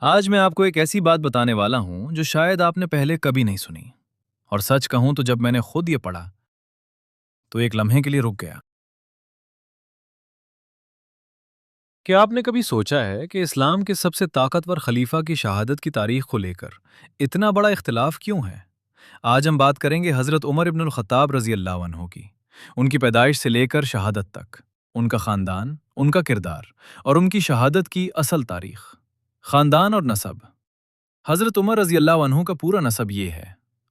آج میں آپ کو ایک ایسی بات بتانے والا ہوں جو شاید آپ نے پہلے کبھی نہیں سنی، اور سچ کہوں تو جب میں نے خود یہ پڑھا تو ایک لمحے کے لیے رک گیا۔ کیا آپ نے کبھی سوچا ہے کہ اسلام کے سب سے طاقتور خلیفہ کی شہادت کی تاریخ کو لے کر اتنا بڑا اختلاف کیوں ہے؟ آج ہم بات کریں گے حضرت عمر ابن الخطاب رضی اللہ عنہ کی، ان کی پیدائش سے لے کر شہادت تک، ان کا خاندان، ان کا کردار اور ان کی شہادت کی اصل تاریخ۔ خاندان اور نسب۔ حضرت عمر رضی اللہ عنہ کا پورا نسب یہ ہے: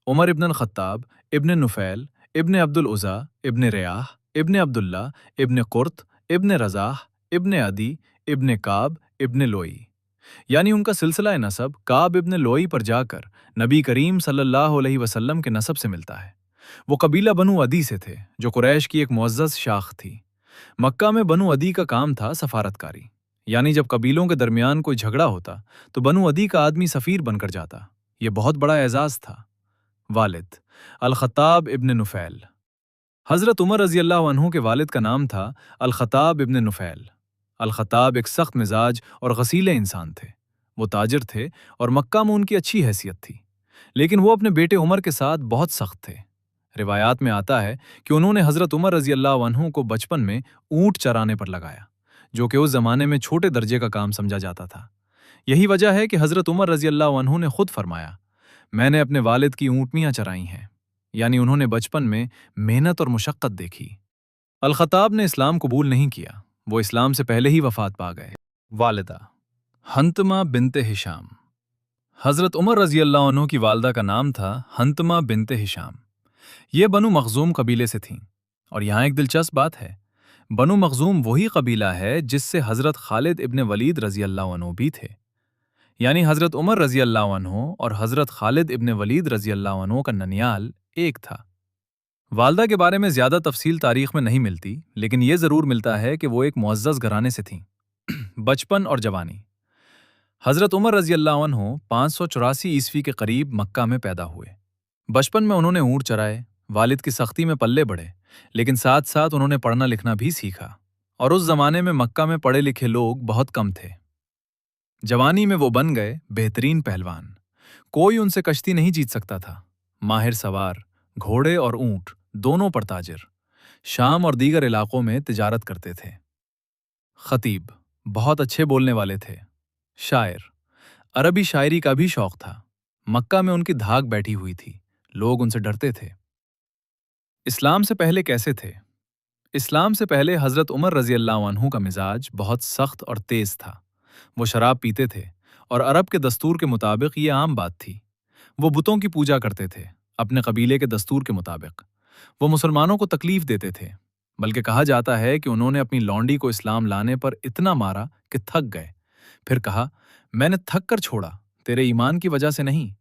عمر ابن الخطاب، ابن نفیل، ابن عبد العزا، ابن ریاح، ابن عبداللہ، ابن قرط، ابن رزاح، ابن عدی، ابن کعب، ابن لوئی۔ یعنی ان کا سلسلہ نسب کعب ابن لوئی پر جا کر نبی کریم صلی اللہ علیہ وسلم کے نسب سے ملتا ہے۔ وہ قبیلہ بنو عدی سے تھے، جو قریش کی ایک معزز شاخ تھی۔ مکہ میں بنو عدی کا کام تھا سفارت کاری، یعنی جب قبیلوں کے درمیان کوئی جھگڑا ہوتا تو بنو عدی کا آدمی سفیر بن کر جاتا۔ یہ بہت بڑا اعزاز تھا۔ والد: الخطاب ابن نفیل۔ حضرت عمر رضی اللہ عنہ کے والد کا نام تھا الخطاب ابن نفیل۔ الخطاب ایک سخت مزاج اور غسیلے انسان تھے۔ وہ تاجر تھے اور مکہ میں ان کی اچھی حیثیت تھی، لیکن وہ اپنے بیٹے عمر کے ساتھ بہت سخت تھے۔ روایات میں آتا ہے کہ انہوں نے حضرت عمر رضی اللہ عنہ کو بچپن میں اونٹ چرانے پر لگایا، جو کہ اس زمانے میں چھوٹے درجے کا کام سمجھا جاتا تھا۔ یہی وجہ ہے کہ حضرت عمر رضی اللہ عنہ نے خود فرمایا، میں نے اپنے والد کی اونٹنیاں چرائی ہیں، یعنی انہوں نے بچپن میں محنت اور مشقت دیکھی۔ الخطاب نے اسلام قبول نہیں کیا، وہ اسلام سے پہلے ہی وفات پا گئے۔ والدہ: حنتمہ بنت ہشام۔ حضرت عمر رضی اللہ عنہ کی والدہ کا نام تھا حنتمہ بنت ہشام۔ یہ بنو مخزوم قبیلے سے تھیں، اور یہاں ایک دلچسپ بات ہے، بنو مخزوم وہی قبیلہ ہے جس سے حضرت خالد ابن ولید رضی اللہ عنہ بھی تھے، یعنی حضرت عمر رضی اللہ عنہ اور حضرت خالد ابن ولید رضی اللہ عنہ کا ننیال ایک تھا۔ والدہ کے بارے میں زیادہ تفصیل تاریخ میں نہیں ملتی، لیکن یہ ضرور ملتا ہے کہ وہ ایک معزز گھرانے سے تھیں۔ بچپن اور جوانی۔ حضرت عمر رضی اللہ عنہ 584 عیسوی کے قریب مکہ میں پیدا ہوئے۔ بچپن میں انہوں نے اونٹ چرائے، والد کی سختی میں پلے بڑھے، لیکن ساتھ ساتھ انہوں نے پڑھنا لکھنا بھی سیکھا، اور اس زمانے میں مکہ میں پڑھے لکھے لوگ بہت کم تھے۔ جوانی میں وہ بن گئے بہترین پہلوان، کوئی ان سے کشتی نہیں جیت سکتا تھا۔ ماہر سوار، گھوڑے اور اونٹ دونوں پر تاجر، شام اور دیگر علاقوں میں تجارت کرتے تھے۔ خطیب، بہت اچھے بولنے والے تھے۔ شاعر، عربی شاعری کا بھی شوق تھا۔ مکہ میں ان کی دھاک بیٹھی ہوئی تھی، لوگ ان سے ڈرتے تھے۔ اسلام سے پہلے کیسے تھے؟ اسلام سے پہلے حضرت عمر رضی اللہ عنہ کا مزاج بہت سخت اور تیز تھا۔ وہ شراب پیتے تھے، اور عرب کے دستور کے مطابق یہ عام بات تھی۔ وہ بتوں کی پوجا کرتے تھے، اپنے قبیلے کے دستور کے مطابق۔ وہ مسلمانوں کو تکلیف دیتے تھے، بلکہ کہا جاتا ہے کہ انہوں نے اپنی لونڈی کو اسلام لانے پر اتنا مارا کہ تھک گئے، پھر کہا، میں نے تھک کر چھوڑا، تیرے ایمان کی وجہ سے نہیں۔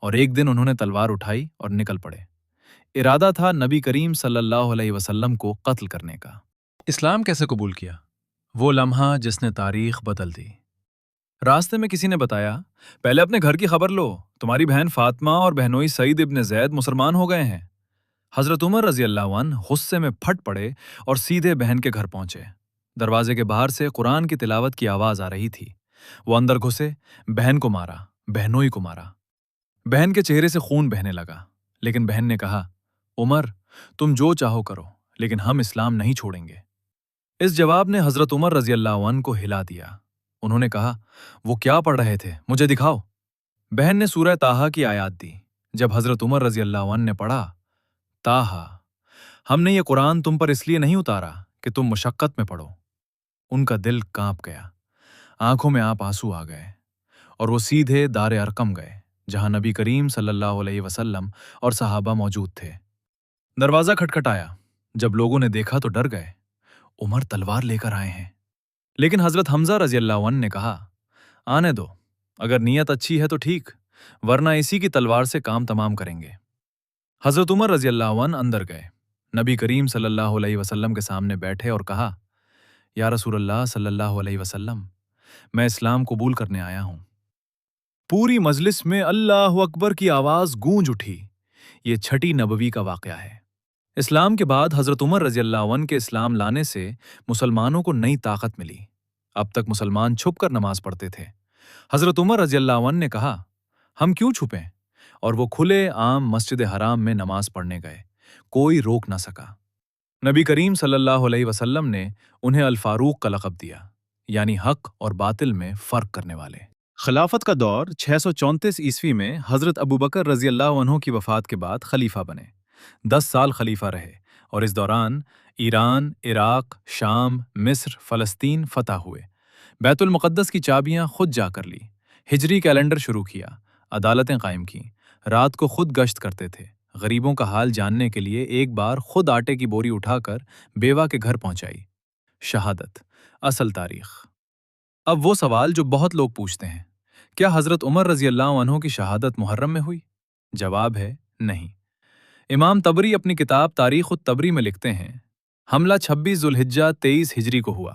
اور ایک دن انہوں نے تلوار اٹھائی اور نکل پڑے۔ ارادہ تھا نبی کریم صلی اللہ علیہ وسلم کو قتل کرنے کا۔ اسلام کیسے قبول کیا؟ وہ لمحہ جس نے تاریخ بدل دی۔ راستے میں کسی نے بتایا، پہلے اپنے گھر کی خبر لو، تمہاری بہن فاطمہ اور بہنوئی سعید ابن زید مسلمان ہو گئے ہیں۔ حضرت عمر رضی اللہ عنہ غصے میں پھٹ پڑے اور سیدھے بہن کے گھر پہنچے۔ دروازے کے باہر سے قرآن کی تلاوت کی آواز آ رہی تھی۔ وہ اندر گھسے، بہن کو مارا، بہنوئی کو مارا۔ بہن کے چہرے سے خون بہنے لگا، لیکن بہن نے کہا، عمر، تم جو چاہو کرو، لیکن ہم اسلام نہیں چھوڑیں گے۔ اس جواب نے حضرت عمر رضی اللہ عنہ کو ہلا دیا۔ انہوں نے کہا، وہ کیا پڑھ رہے تھے، مجھے دکھاؤ۔ بہن نے سورہ طٰہٰ کی آیات دی۔ جب حضرت عمر رضی اللہ عنہ نے پڑھا، طٰہٰ، ہم نے یہ قرآن تم پر اس لیے نہیں اتارا کہ تم مشقت میں پڑھو، ان کا دل کانپ گیا، آنکھوں میں آپ آنسو آ گئے، اور وہ سیدھے دار ارقم گئے، جہاں نبی کریم صلی اللہ علیہ وسلم اور صحابہ موجود تھے۔ دروازہ کھٹکھٹایا، جب لوگوں نے دیکھا تو ڈر گئے، عمر تلوار لے کر آئے ہیں۔ لیکن حضرت حمزہ رضی اللہ عنہ نے کہا، آنے دو، اگر نیت اچھی ہے تو ٹھیک، ورنہ اسی کی تلوار سے کام تمام کریں گے۔ حضرت عمر رضی اللہ عنہ اندر گئے، نبی کریم صلی اللہ علیہ وسلم کے سامنے بیٹھے اور کہا، یا رسول اللہ صلی اللہ علیہ وسلم، میں اسلام قبول کرنے آیا ہوں۔ پوری مجلس میں اللہ اکبر کی آواز گونج اٹھی۔ یہ چھٹی نبوی کا واقعہ ہے۔ اسلام کے بعد حضرت عمر رضی اللہ عنہ کے اسلام لانے سے مسلمانوں کو نئی طاقت ملی۔ اب تک مسلمان چھپ کر نماز پڑھتے تھے، حضرت عمر رضی اللہ عنہ نے کہا، ہم کیوں چھپیں؟ اور وہ کھلے عام مسجد حرام میں نماز پڑھنے گئے، کوئی روک نہ سکا۔ نبی کریم صلی اللہ علیہ وسلم نے انہیں الفاروق کا لقب دیا، یعنی حق اور باطل میں فرق کرنے والے۔ خلافت کا دور 634 عیسوی میں حضرت ابوبکر رضی اللہ عنہ کی وفات کے بعد خلیفہ بنے۔ 10 سال خلیفہ رہے اور اس دوران ایران، عراق، شام، مصر، فلسطین فتح ہوئے، بیت المقدس کی چابیاں خود جا کر لی، ہجری کیلنڈر شروع کیا، عدالتیں قائم کیں، رات کو خود گشت کرتے تھے، غریبوں کا حال جاننے کے لیے ایک بار خود آٹے کی بوری اٹھا کر بیوہ کے گھر پہنچائی۔ شہادت، اصل تاریخ۔ اب وہ سوال جو بہت لوگ پوچھتے ہیں، کیا حضرت عمر رضی اللہ عنہ کی شہادت محرم میں ہوئی؟ جواب ہے نہیں۔ امام طبری اپنی کتاب تاریخ الطبری میں لکھتے ہیں، حملہ 26 ذوالحجہ 23 ہجری کو ہوا،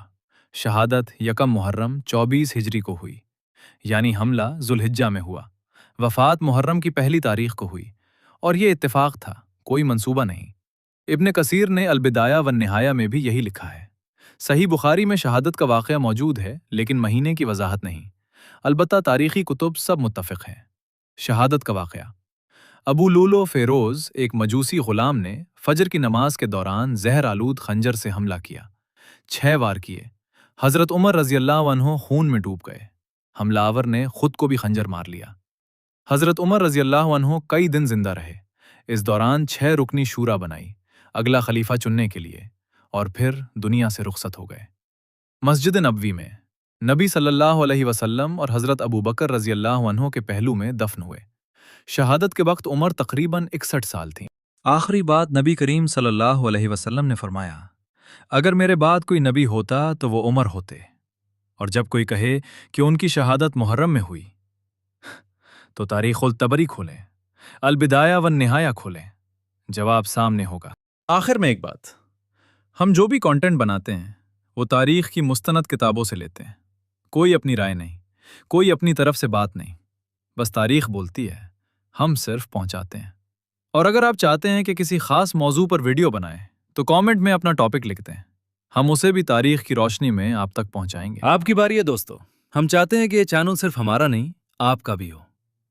شہادت یکم محرم 24 ہجری کو ہوئی، یعنی حملہ ذوالحجہ میں ہوا، وفات محرم کی پہلی تاریخ کو ہوئی، اور یہ اتفاق تھا، کوئی منصوبہ نہیں۔ ابن کثیر نے البدایہ والنہایہ میں بھی یہی لکھا ہے۔ صحیح بخاری میں شہادت کا واقعہ موجود ہے، لیکن مہینے کی وضاحت نہیں، البتہ تاریخی کتب سب متفق ہیں۔ شہادت کا واقعہ، ابو لولو فیروز ایک مجوسی غلام نے فجر کی نماز کے دوران زہر آلود خنجر سے حملہ کیا، 6 وار کیے، حضرت عمر رضی اللہ عنہ خون میں ڈوب گئے، حملہ آور نے خود کو بھی خنجر مار لیا۔ حضرت عمر رضی اللہ عنہ کئی دن زندہ رہے، اس دوران 6 رکنی شورا بنائی اگلا خلیفہ چننے کے لیے، اور پھر دنیا سے رخصت ہو گئے۔ مسجد نبوی میں نبی صلی اللہ علیہ وسلم اور حضرت ابوبکر رضی اللہ عنہ کے پہلو میں دفن ہوئے۔ شہادت کے وقت عمر تقریباً 61 سال تھی۔ آخری بات نبی کریم صلی اللہ علیہ وسلم نے فرمایا، اگر میرے بعد کوئی نبی ہوتا تو وہ عمر ہوتے، اور جب کوئی کہے کہ ان کی شہادت محرم میں ہوئی تو تاریخ الطبری کھولیں، البدایہ والنہایہ کھولیں، جواب سامنے ہوگا۔ آخر میں ایک بات، ہم جو بھی کانٹینٹ بناتے ہیں وہ تاریخ کی مستند کتابوں سے لیتے ہیں، کوئی اپنی رائے نہیں، کوئی اپنی طرف سے بات نہیں، بس تاریخ بولتی ہے، ہم صرف پہنچاتے ہیں۔ اور اگر آپ چاہتے ہیں کہ کسی خاص موضوع پر ویڈیو بنائیں تو کامنٹ میں اپنا ٹاپک لکھ دیں، ہم اسے بھی تاریخ کی روشنی میں آپ تک پہنچائیں گے۔ آپ کی باری ہے دوستو، ہم چاہتے ہیں کہ یہ چینل صرف ہمارا نہیں، آپ کا بھی ہو۔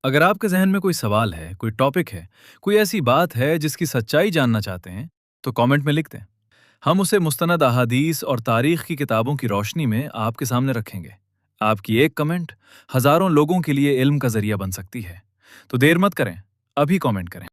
اگر آپ کے ذہن میں کوئی سوال ہے، کوئی ٹاپک ہے، کوئی ایسی بات ہے جس کی سچائی جاننا چاہتے ہیں تو کامنٹ میں لکھ دیں، ہم اسے مستند احادیث اور تاریخ کی کتابوں کی روشنی میں آپ کے سامنے رکھیں گے۔ آپ کی ایک کمنٹ ہزاروں لوگوں کے لیے علم کا ذریعہ بن سکتی ہے، تو دیر مت کریں، ابھی کامنٹ کریں۔